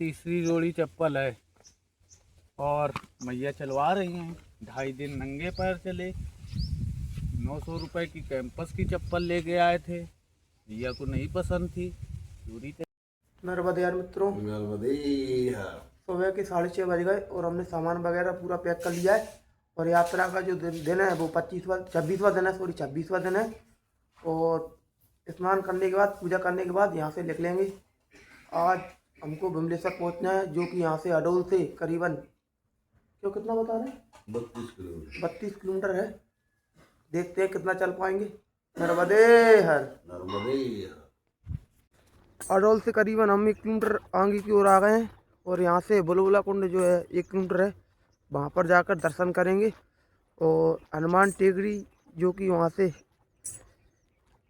तीसरी जोड़ी चप्पल है और मैया चलवा रही हैं। 2.5 दिन नंगे पैर चले। 900 रुपए की कैंपस की चप्पल लेके आए थे। मैया को नहीं पसंद थी, दूरी नर्मदे यार मित्रों, सुबह के 6:30 बज गए और हमने सामान वगैरह पूरा पैक कर लिया है। और यात्रा का जो दिन है वो 26वां दिन है, 26वां दिन है। और स्नान करने के बाद, पूजा करने के बाद यहाँ से निकलेंगे। आज हमको विमलेश्वर पहुँचना है, जो कि यहाँ से अडोल से करीबन कितना बता रहे हैं, 32 किलोमीटर है। देखते हैं कितना चल पाएंगे। नर्मदे हर। अडोल से करीबन हम 1 किलोमीटर आगे की ओर आ गए हैं और यहाँ से बुलबुला कुंड जो है 1 किलोमीटर है, वहाँ पर जाकर दर्शन करेंगे। और हनुमान टेकरी जो कि वहाँ से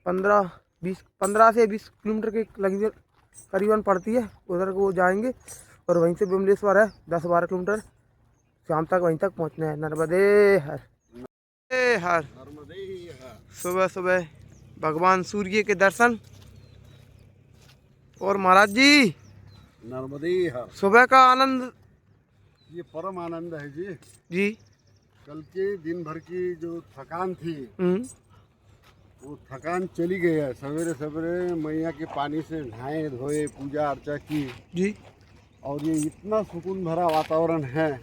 15 से 20 किलोमीटर के लगभग करीबन पड़ती है, उधर को जाएंगे। और वहीं से विमलेश्वर है 10-12 किलोमीटर, शाम तक वहीं तक पहुँचना है। नर्मदे हर हर। सुबह सुबह भगवान सूर्य के दर्शन। और महाराज जी, नर्मदे हर। सुबह का आनंद, ये परम आनंद है जी। जी कल के दिन भर की जो थकान थी वो थकान चली गई है। सवेरे सवेरे मैया के पानी से नहाए धोए, पूजा अर्चा की जी। और ये इतना सुकून भरा वातावरण है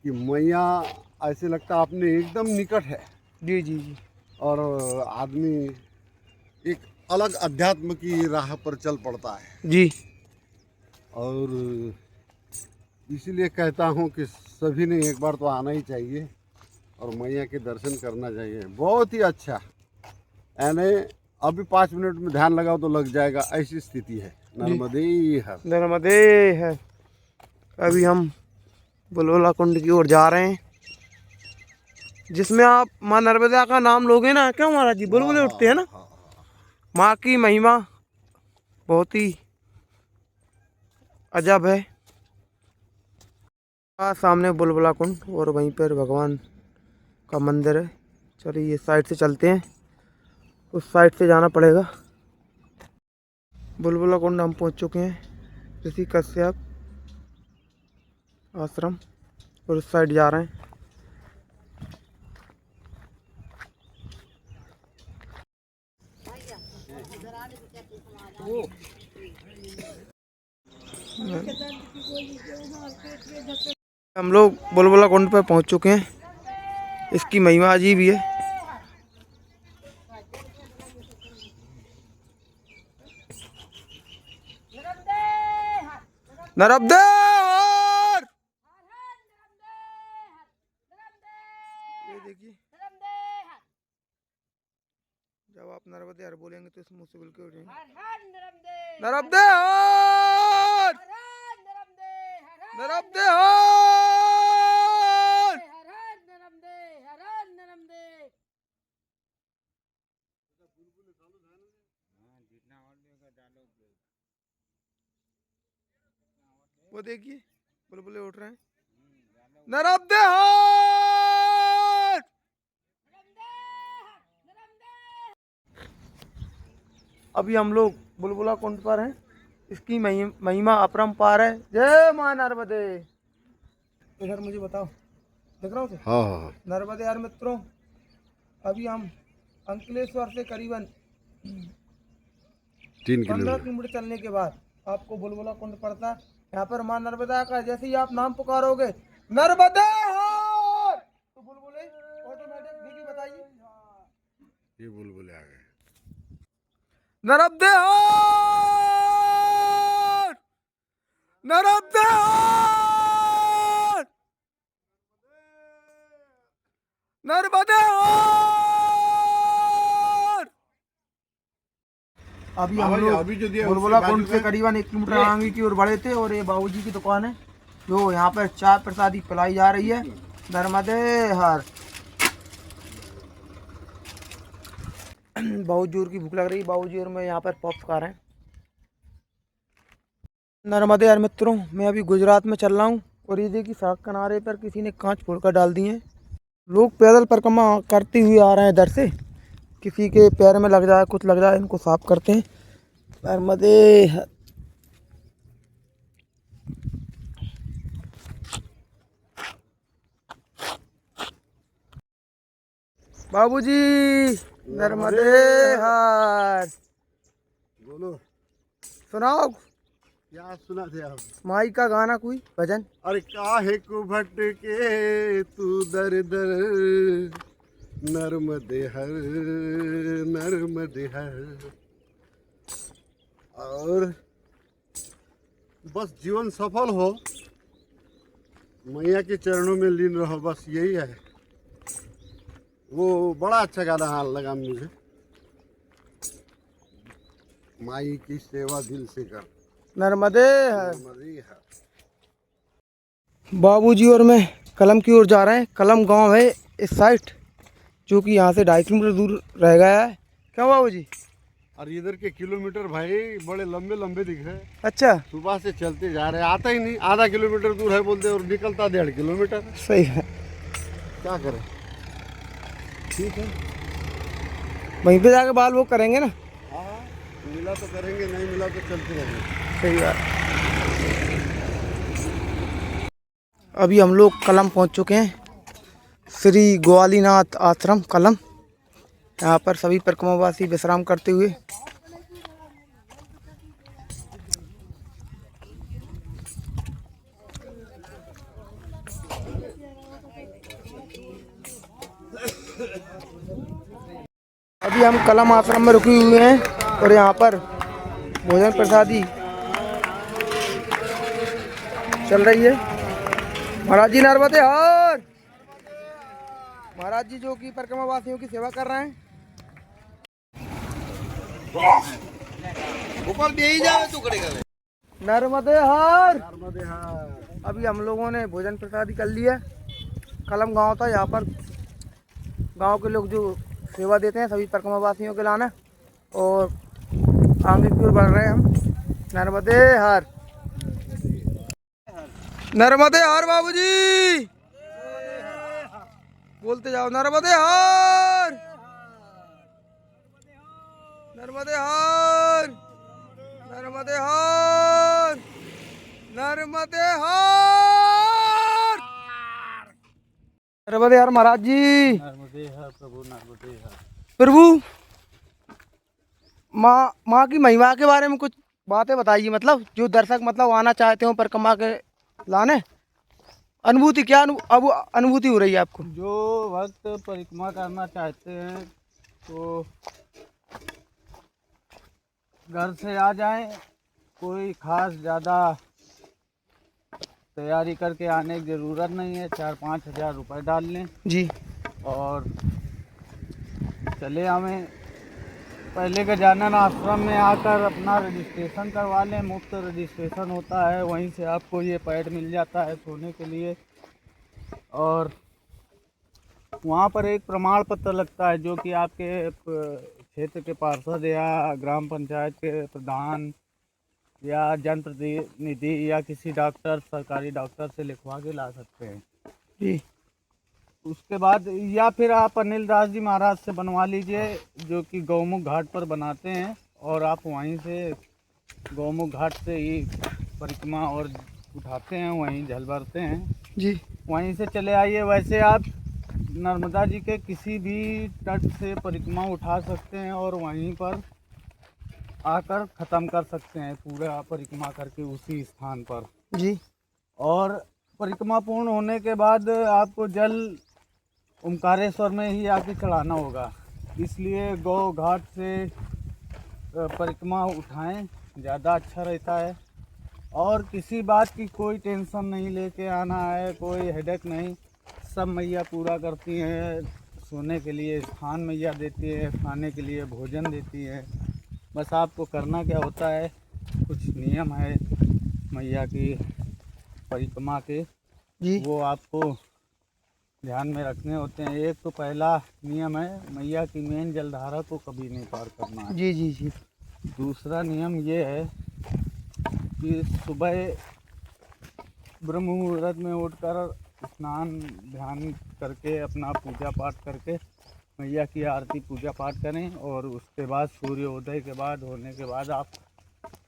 कि मैया ऐसे लगता अपने एकदम निकट है। जी जी जी। और आदमी एक अलग अध्यात्म की राह पर चल पड़ता है जी। और इसीलिए कहता हूँ कि सभी ने एक बार तो आना ही चाहिए और मैया के दर्शन करना चाहिए। बहुत ही अच्छा, यानी अभी 5 मिनट में ध्यान लगाओ तो लग जाएगा, ऐसी स्थिति है। नर्मदे हर। नर्मदे है। अभी हम बुलबुला कुंड की ओर जा रहे हैं, जिसमें आप माँ नर्मदा का नाम लोगे ना, क्यों महाराज जी, बुलबुले उठते हैं ना। माँ की महिमा बहुत ही अजब है। सामने बुलबुला कुंड और वहीं पर भगवान का मंदिर है। चलिए इस साइड से चलते हैं, उस साइड से जाना पड़ेगा। बुलबुला कुंड हम पहुंच चुके हैं, ऋषि कश्यप आश्रम, और उस साइड जा रहे हैं। हम लोग बुलबुला कुंड पर पहुंच चुके हैं। इसकी महिमा अजीब ही है। नर्मदे हर। ये देखिए, जब आप नर्मदे हर बोलेंगे तो इस मुंह से बिल्कुल उठेंगे। नर्मदे हर। नर्मदे हर। वो देखिए बुलबुले उठ रहे हैं। नर्मदे हर। अभी हम लोग बुलबुला कुंड पर हैं। इसकी महिमा अपरंपार है। जय मां नर्मदे। इधर मुझे बताओ, देख रहा हूँ। हाँ। नर्मदे यार मित्रों, अभी हम अंकलेश्वर से करीबन 15 किलोमीटर चलने के बाद आपको बुलबुला कुंड पड़ता है। यहाँ पर माँ नर्मदा का जैसे ही आप नाम पुकारोगे, नर्मदे हर, तो बुलबुले ऑटोमेटिक देखिए, बताइए ये बुलबुले आ गए। नर्मदे हर। नर्मदे हर। नर्मदे हर। अभी हम लोग बुलबुला कुंड से करीबन 1 किलोमीटर आगे की ओर बढ़े थे और ये बाबूजी की दुकान है, जो यहाँ पर चाय प्रसादी पिलाई जा रही है। नर्मदे हर। बहुत जोर की भूख लग रही है बाबूजी, और मैं यहाँ पर पॉप्स खा रहे हैं। नर्मदे यार मित्रों, मैं अभी गुजरात में चल रहा हूँ और ये देखिए सड़क किनारे पर किसी ने कांच फोड़कर डाल दिए हैं। लोग पैदल परिक्रमा करते हुए आ रहे हैं इधर से, किसी के पैर में लग जाए, कुछ लग जाए, इनको साफ करते हैं। नर्मदे बाबूजी नर्मदे हर। बोलो, सुनाओ क्या सुना थे आप? माई का गाना कोई भजन। अरे काहे को भटके तू दर दर, नर्मदे हर नर्मदे हर। और बस जीवन सफल हो, मैया के चरणों में लीन रहो, बस यही है। वो बड़ा अच्छा गाना लगा मुझे, माई की सेवा दिल से कर, नर्मदे हर। नर्मदे हर। बाबूजी और मैं कलम की ओर जा रहे हैं। कलम गांव है इस साइड, जो कि यहाँ से 2.5 किलोमीटर दूर रह गया है। क्यों बाबूजी? और इधर के किलोमीटर भाई बड़े लंबे लंबे दिख रहे हैं। अच्छा, सुबह से चलते जा रहे हैं, आता ही नहीं, आधा किलोमीटर दूर है बोलते और निकलता 1.5 किलोमीटर। सही है। क्या करें, ठीक है, वहीं पे जाके बाल वो करेंगे ना। हाँ मिला तो करेंगे, नहीं मिला तो चलते रहेंगे। सही बात। अभी हम लोग कलम पहुंच चुके हैं, श्री ग्वालीनाथ आश्रम कलम। यहाँ पर सभी परिक्रमावासी विश्राम करते हुए। अभी हम कलम आश्रम में रुके हुए हैं और यहाँ पर भोजन प्रसादी चल रही है। महाराज जी नर्मदे हर। महाराज जी जो कि परिक्रमावासियों की सेवा कर रहे हैं। ऊपर दे ही जावे तू करेगा। नर्मदे हर। नर्मदे हर। अभी हम लोगों ने भोजन प्रसादी कर लिया। कलम गांव था, यहाँ पर गांव के लोग जो सेवा देते हैं सभी परिक्रमावासियों के लाना, और आगे की ओर बढ़ रहे हैं हम। नर्मदे हर। नर्मदे हर बाबूजी, बोलते जाओ नर्मदे हर। नर्मदे हर। नर्मदे हर। नर्मदे हर। नर्मदे हर महाराज जी। नर्मदे हर प्रभु, नर्मदे हर प्रभु। माँ की महिमा के बारे में कुछ बातें बताइए, मतलब जो दर्शक मतलब आना चाहते हो परिक्रमा के लाने। अनुभूति क्या अब अनुभूति हो रही है आपको? जो भक्त परिक्रमा करना चाहते हैं तो घर से आ जाएं, कोई खास ज़्यादा तैयारी करके आने की ज़रूरत नहीं है। 4-5 हज़ार रुपये डाल लें जी, और चले आवें। पहले गजानन आश्रम में आकर अपना रजिस्ट्रेशन करवा लें, मुफ्त रजिस्ट्रेशन होता है। वहीं से आपको ये पैड मिल जाता है सोने के लिए, और वहाँ पर एक प्रमाण पत्र लगता है जो कि आपके क्षेत्र के पार्षद या ग्राम पंचायत के प्रधान या जनप्रतिनिधि या किसी डॉक्टर, सरकारी डॉक्टर से लिखवा के ला सकते हैं जी। उसके बाद, या फिर आप अनिल दास जी महाराज से बनवा लीजिए जो कि गौमुख घाट पर बनाते हैं, और आप वहीं से गौमुख घाट से ही परिक्रमा और उठाते हैं, वहीं जल भरते हैं जी, वहीं से चले आइए। वैसे आप नर्मदा जी के किसी भी तट से परिक्रमा उठा सकते हैं और वहीं पर आकर ख़त्म कर सकते हैं पूरा परिक्रमा करके उसी स्थान पर जी। और परिक्रमा पूर्ण होने के बाद आपको जल ओमकारेश्वर में ही आके चढ़ाना होगा। इसलिए गौ घाट से परिक्रमा उठाएं, ज़्यादा अच्छा रहता है। और किसी बात की कोई टेंशन नहीं लेके आना है, कोई हेडेक नहीं, सब मैया पूरा करती हैं। सोने के लिए स्थान मैया देती है, खाने के लिए भोजन देती है। बस आपको करना क्या होता है, कुछ नियम है मैया की परिक्रमा के, जी, वो आपको ध्यान में रखने होते हैं। एक तो पहला नियम है मैया की मेन जलधारा को कभी नहीं पार करना है। जी, जी, जी। दूसरा नियम ये है कि सुबह ब्रह्म मुहूर्त में उठकर स्नान ध्यान करके अपना पूजा पाठ करके मैया की आरती पूजा पाठ करें, और उसके बाद सूर्योदय के बाद होने के बाद आप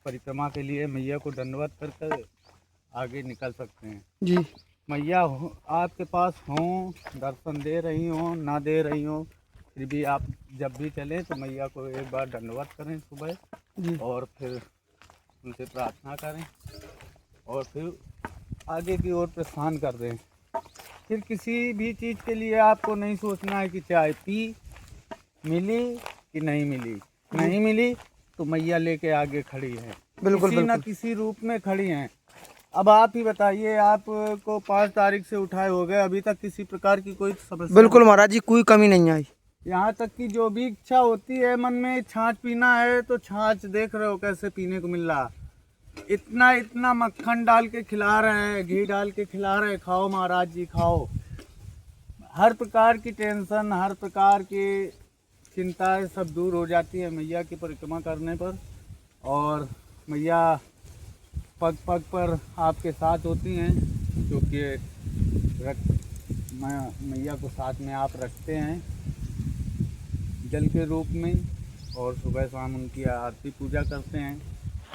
परिक्रमा के लिए मैया को दंडवत करके आगे निकल सकते हैं। जी, मैया आपके पास हों, दर्शन दे रही हों ना दे रही हों, फिर भी आप जब भी चलें तो मैया को एक बार दंडवत करें सुबह जी। और फिर उनसे प्रार्थना करें और फिर आगे की ओर प्रस्थान कर दें। फिर किसी भी चीज़ के लिए आपको नहीं सोचना है कि चाय पी मिली कि नहीं मिली। नहीं मिली तो मैया लेके आगे खड़ी है, बिल्कुल किसी न किसी रूप में खड़ी हैं। अब आप ही बताइए, आपको 5 तारीख से उठाए हो गए, अभी तक किसी प्रकार की कोई समस्या बिल्कुल महाराज जी, कोई कमी नहीं आई। यहाँ तक कि जो भी इच्छा होती है मन में, छाछ पीना है तो छाछ देख रहे हो कैसे पीने को मिल रहा। इतना इतना मक्खन डाल के खिला रहे हैं, घी डाल के खिला रहे हैं, खाओ महाराज जी खाओ। हर प्रकार की टेंशन, हर प्रकार की चिंताएं सब दूर हो जाती है मैया की परिक्रमा करने पर। और मैया पग पग पर आपके साथ होती हैं, क्योंकि मैया को साथ में आप रखते हैं जल के रूप में, और सुबह शाम उनकी आरती पूजा करते हैं।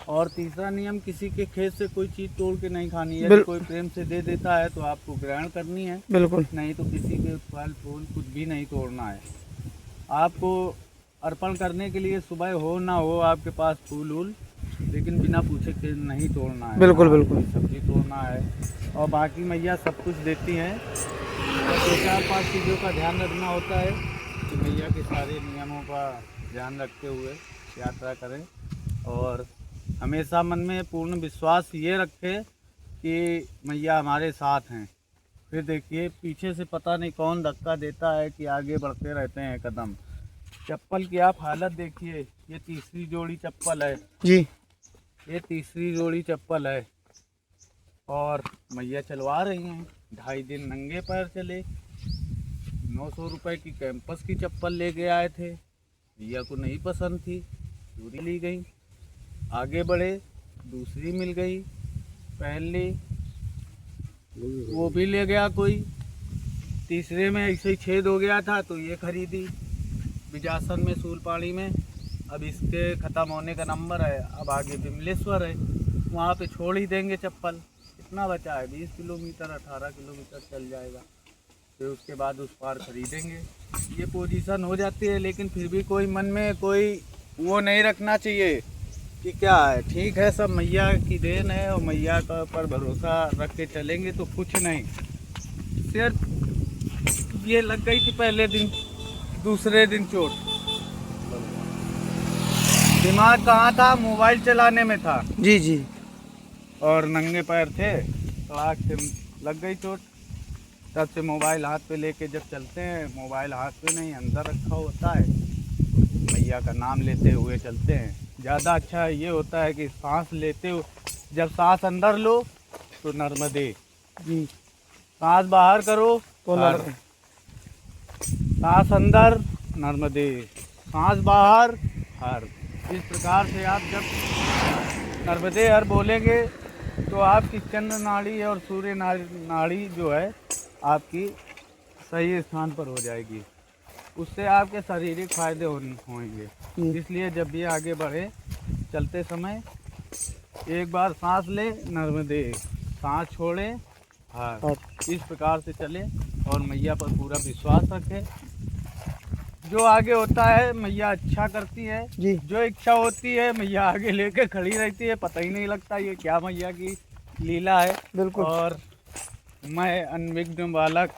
और तीसरा नियम, किसी के खेत से कोई चीज़ तोड़ के नहीं खानी है। यदि कोई प्रेम से दे देता है तो आपको ग्रहण करनी है, बिल्कुल। नहीं तो किसी के फल फूल कुछ भी नहीं तोड़ना है। आपको अर्पण करने के लिए सुबह हो ना हो आपके पास फूल वूल, लेकिन बिना पूछे के नहीं तोड़ना है। बिल्कुल बिल्कुल। सब्जी तोड़ना है और बाकी मैया सब कुछ देती हैं। और 2-4-5 चीज़ों का ध्यान रखना होता है कि मैया के सारे नियमों का ध्यान रखते हुए यात्रा करें। और हमेशा मन में पूर्ण विश्वास ये रखें कि मैया हमारे साथ हैं। फिर देखिए पीछे से पता नहीं कौन धक्का देता है कि आगे बढ़ते रहते हैं कदम। चप्पल की आप हालत देखिए, ये तीसरी जोड़ी चप्पल है जी, ये तीसरी जोड़ी चप्पल है। और मैया चलवा रही हैं, 2.5 दिन नंगे पैर चले। 900 रुपये की कैंपस की चप्पल लेके आए थे, मैया को नहीं पसंद थी, दूसरी ली गई। आगे बढ़े, दूसरी मिल गई, पहन ली, वो भी ले गया कोई। तीसरे में ऐसे ही छेद हो गया था तो ये खरीदी बिजासन में, सूलपाड़ी में। अब इसके ख़त्म होने का नंबर है, अब आगे विमलेश्वर है, वहाँ पे छोड़ ही देंगे चप्पल। कितना बचा है, 20 किलोमीटर 18 किलोमीटर चल जाएगा, फिर उसके बाद उस पार खरीदेंगे। ये पोजीशन हो जाती है। लेकिन फिर भी कोई मन में कोई वो नहीं रखना चाहिए कि क्या है, ठीक है सब मैया की देन है और मैया का पर भरोसा रख के चलेंगे तो कुछ नहीं। सिर्फ ये लग गई थी पहले दिन, दूसरे दिन चोट। दिमाग कहाँ था, मोबाइल चलाने में था जी जी। और नंगे पैर थे, तड़ाक से लग गई चोट। तब से मोबाइल हाथ पे लेके जब चलते हैं, मोबाइल हाथ पे नहीं अंदर रखा होता है, मैया का नाम लेते हुए चलते हैं। ज़्यादा अच्छा ये होता है कि सांस लेते हो, जब सांस अंदर लो तो नर्मदे जी, सांस बाहर करो तो हर। सांस अंदर नर्मदे, सांस बाहर हर। इस प्रकार से आप जब नर्मदे हर बोलेंगे तो आपकी चंद्र नाड़ी और सूर्य नाड़ी जो है आपकी सही स्थान पर हो जाएगी। उससे आपके शारीरिक फायदे होंगे। इसलिए जब भी आगे बढ़े चलते समय एक बार सांस ले नर्मदे, सांस छोड़े हर। इस प्रकार से चले और मैया पर पूरा विश्वास रखें। जो आगे होता है मैया अच्छा करती है जी। जो इच्छा होती है मैया आगे लेके खड़ी रहती है, पता ही नहीं लगता ये क्या मैया की लीला है। बिल्कुल। और मैं अनविघ्न बालक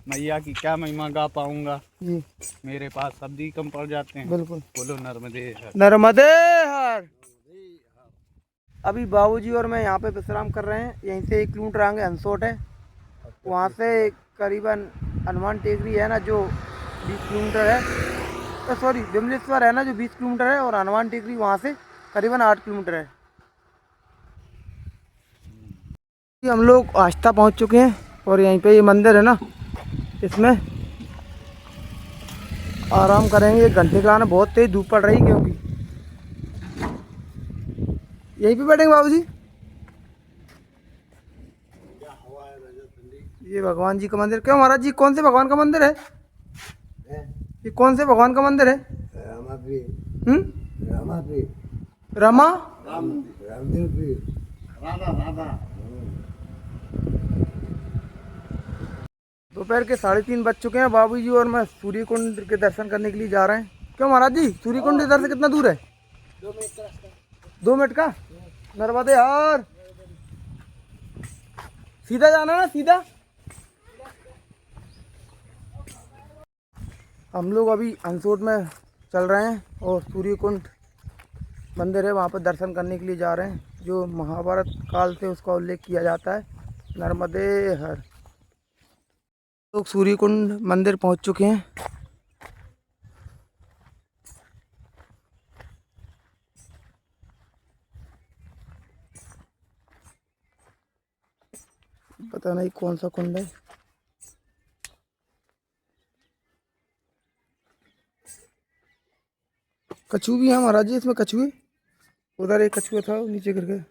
मैया की क्या महिमा गा पाऊंगा जी, मेरे पास शब्द ही कम पड़ जाते हैं। बिल्कुल। बोलो नर्मदे हर। नर्मदे हर। अभी बाबूजी और मैं यहाँ पे विश्राम कर रहे हैं। यहीं से 1 किलोमीटर आगे हंसोट है, वहाँ से करीबन हनुमान टेकरी है ना जो 20 किलोमीटर है, सॉरी विमलेश्वर है ना जो 20 किलोमीटर है, और हनुमान टेकरी वहाँ से करीबन 8 किलोमीटर है। हम लोग आस्था पहुँच चुके हैं और यहीं पे ये मंदिर है ना, इसमें आराम करेंगे 1 घंटे का। आना बहुत तेज धूप पड़ रही क्योंकि यहीं पे बैठेंगे बाबूजी। ये भगवान जी का मंदिर, क्यों महाराज जी कौन से भगवान का मंदिर है? ये कौन से भगवान का मंदिर है? रमा तो दोपहर के 3:30 बज चुके हैं। बाबूजी और मैं सूर्य कुंड के दर्शन करने के लिए जा रहे हैं। क्यों महाराज जी, सूर्य कुंड इधर से कितना दूर है? 2 मिनट का। नर्मदे हर, सीधा जाना ना, सीधा। हम लोग अभी हंसोट में चल रहे हैं और सूर्य कुंड मंदिर है, वहाँ पर दर्शन करने के लिए जा रहे हैं, जो महाभारत काल से उसका उल्लेख किया जाता है। नर्मदे हर। लोग सूर्य कुंड मंदिर पहुँच चुके हैं। पता नहीं कौन सा कुंड है। कछुआ भी है महाराज जी, इसमें कछुए। उधर एक कछुआ था, नीचे गिर गया।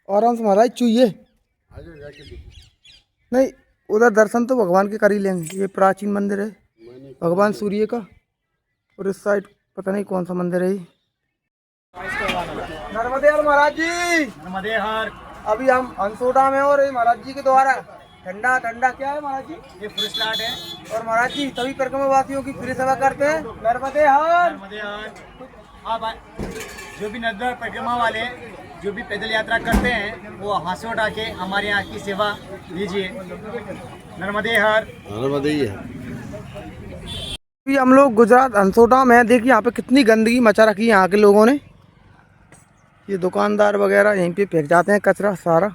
आराम से महाराज, चुइये नहीं। उधर दर्शन तो भगवान के कर ही लेंगे। ये प्राचीन मंदिर है भगवान सूर्य का। और इस साइड पता नहीं कौन सा मंदिर है ये। नर्मदे हर महाराज जी। नर्मदे हर। अभी हम हंसोटा में और ये महाराज जी के द्वारा ठंडा ठंडा क्या है महाराज जी? ये फ्री स्टार्ट है। और महाराज जी सभी परिक्रमा वासियों की फ्री सेवा करते हैं। नर्मदे हर। नर्मदे हर। आप जो भी नर्मदा परिक्रमा वाले जो भी पैदल यात्रा करते हैं वो हंसोट आके हमारे यहाँ की सेवा लीजिए। नर्मदे हर। नर्मदे ही है। अभी हम लोग गुजरात हंसोटा में, देखिए यहाँ पे कितनी गंदगी मचा रखी है यहाँ के लोगों ने। ये दुकानदार वगैरह यहीं पे फेंक जाते हैं कचरा सारा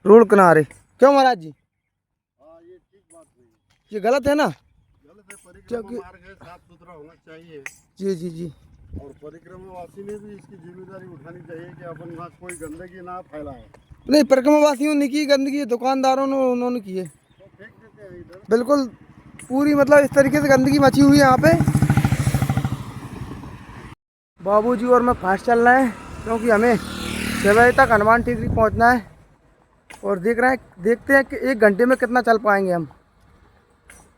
रोड किनारे। क्यों महाराज जी? ये ठीक बात नहीं, ये गलत है ना? गलत है। परिक्रमा मार्ग है, साफ सुथरा होना चाहिए। जी जी जी। और परिक्रमावासी ने भी इसकी जिम्मेदारी उठानी चाहिए कि अपन वहाँ कोई गंदगी ना फैलाए। नहीं, परिक्रमा वासियों ने की गंदगी, दुकानदारों ने उन्होंने की है। तो फेंक देते हैं इधर। बिल्कुल पूरी, मतलब इस तरीके से गंदगी मची हुई है यहाँ पे। बाबूजी और मैं फास्ट चल रहे हैं क्योंकि हमें 6 बजे तक हनुमान टेकरी पहुँचना है। और देखते हैं कि 1 घंटे में कितना चल पाएंगे हम।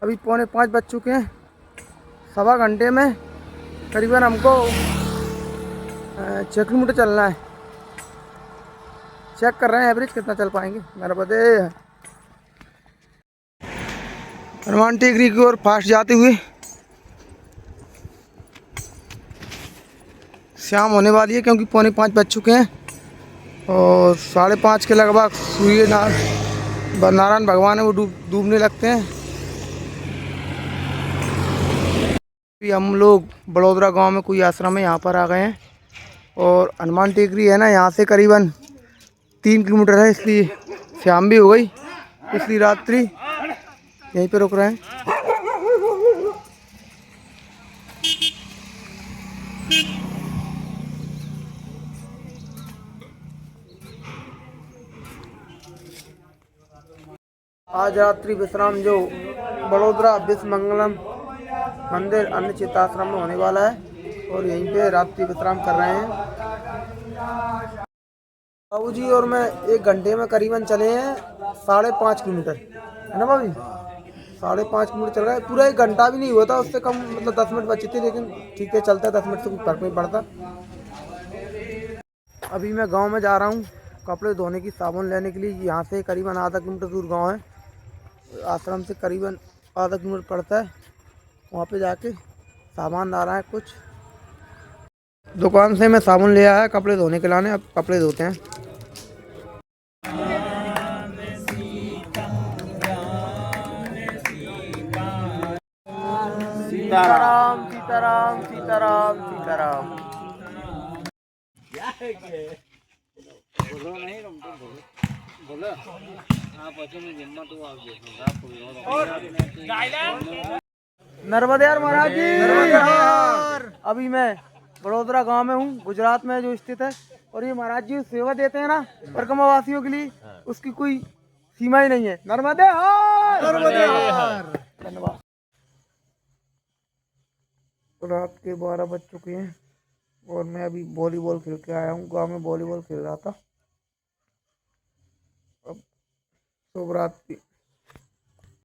अभी 4:45 बज चुके हैं। 1.25 घंटे में करीबन हमको 6 किलोमीटर चलना है। चेक कर रहे हैं एवरेज कितना चल पाएंगे। नर्मदे हनुमान टेकरी की ओर फास्ट जाते हुए। शाम होने वाली है क्योंकि 4:45 बज चुके हैं और 5:30 के लगभग सूर्य नारायण भगवान है वो डूबने लगते हैं। अभी हम लोग बड़ोदरा गांव में कोई आश्रम है, यहाँ पर आ गए हैं। और हनुमान टेकरी है ना, यहाँ से करीबन 3 किलोमीटर है, इसलिए शाम भी हो गई, इसलिए रात्रि यहीं पे रुक रहे हैं। आज रात्रि विश्राम जो बड़ोदरा विश्व मंगलम मंदिर अन्य चित्ताश्रम में होने वाला है और यहीं पे रात्रि विश्राम कर रहे हैं। बाबूजी और मैं 1 घंटे में करीबन चले हैं 5.5 किलोमीटर, है ना भाभी? 5.5 किलोमीटर चल रहा है। पूरा 1 घंटा भी नहीं हुआ था, उससे कम, मतलब 10 मिनट बचे थे, लेकिन ठीक है चलता है। 10 मिनट से कोई फर्क नहीं पड़ता। अभी मैं गांव में जा रहा हूं कपड़े धोने की साबुन लेने के लिए। यहाँ से करीबन आधा किलोमीटर दूर गांव है, आश्रम से करीबन आधा किलोमीटर पड़ता है। वहाँ पे जाके सामान ला रहा है कुछ। दुकान से मैं साबुन ले आया कपड़े धोने के लाने, अब कपड़े धोते हैं। सीताराम सीताराम सीताराम सीताराम। नर्मदे हर महाराज जी। अभी मैं बड़ोदरा गांव में हूँ, गुजरात में जो स्थित है। और ये महाराज जी सेवा देते हैं ना परिक्रमा वासियों के लिए, उसकी कोई सीमा ही नहीं है। नर्मदे हर। नर्मदे हर। धन्यवाद। रात के 12 बज चुके हैं और मैं अभी वॉलीबॉल खेल के आया हूँ। गांव में वॉलीबॉल खेल रहा था। अब शुभ रात्रि।